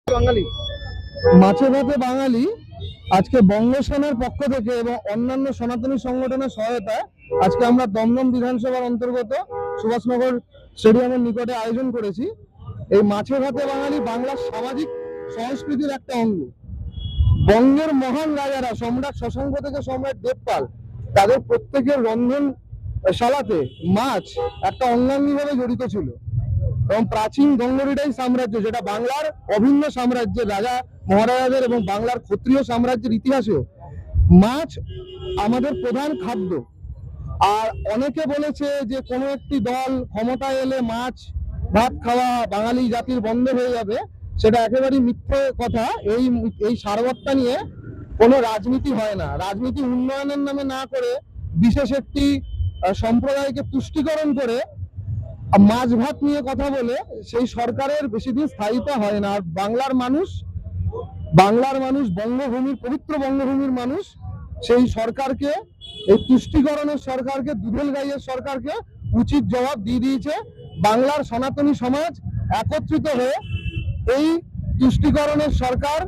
বাঙালি মাছে ভাতে বাঙালি আজকে বঙ্গ সেনার পক্ষ থেকে এবং অন্যান্য সনাতনী সংগঠনের সহায়তায় আজকে আমরা দমদম বিধানসভার অন্তর্গত সুভাষনগর স্টেডিয়ামের নিকটে আয়োজন করেছি। এই মাছে ভাতে বাঙালি বাংলার সামাজিক সংস্কৃতির একটা অঙ্গ। বঙ্গের মহান রাজারা সম্রাট শশাঙ্ক থেকে সম্রাট দেবপাল তাদের প্রত্যেকের রন্ধনশালাতে মাছ একটা অঙ্গাঙ্গিভাবে জড়িত ছিল এবং প্রাচীন গঙ্গরিডাই সাম্রাজ্য, যেটা বাংলার অভিন্ন সাম্রাজ্যের রাজা মহারাজাদের এবং বাংলার ক্ষত্রিয় সাম্রাজ্যের ইতিহাসেও মাছ আমাদের প্রধান খাদ্য। আর অনেকে বলেছে যে কোনো একটি দল ক্ষমতায় এলে মাছ ভাত খাওয়া বাঙালি জাতির বন্ধ হয়ে যাবে, সেটা একেবারেই মিথ্যে কথা। এই সারবত্তা নিয়ে কোনো রাজনীতি হয় না। রাজনীতি উন্নয়নের নামে না করে বিশেষ একটি সম্প্রদায়কে তুষ্টিকরণ করে মাছ ভাত নিয়ে কথা বলে সেই সরকারের বেশি দিন স্থায়িত্ব হয় না। আর বাংলার মানুষ বঙ্গভূমির পবিত্র বঙ্গভূমির মানুষ সেই সরকারকে, এই তুষ্টিকরণের সরকারকে, দুধেল গাইয়ের সরকারকে উচিত জবাব দিয়ে দিয়েছে। বাংলার সনাতনী সমাজ একত্রিত হয়ে এই তুষ্টিকরণের সরকার,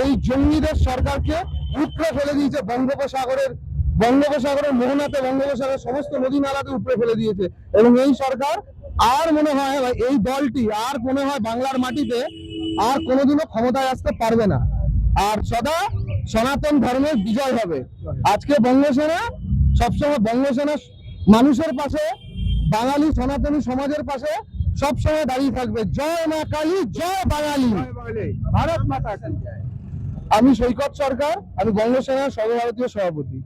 এই জঙ্গিদের সরকারকে উপড়ে ফেলে দিয়েছে। বঙ্গোপসাগরের মোহনাতে বঙ্গোপসাগরের সমস্ত নদী নালাতে উপড়ে ফেলে দিয়েছে। এবং এই সরকার আর মনে হয়, এই দলটি আর মনে হয় বাংলার মাটিতে আর কোনোদিনও ক্ষমতায় আসতে পারবে না। আর সদা সনাতন ধর্মের বিজয় হবে। আজকে বঙ্গসেনা সবসময় মানুষের পাশে, বাঙালি সনাতনী সমাজের পাশে সবসময় দাঁড়িয়ে থাকবে। জয় মা কালী, জয় বাঙালি, ভারত মাতা কি জয়। আমি সৈকত সরকার, আমি বঙ্গসেনার সর্বভারতীয় সভাপতি।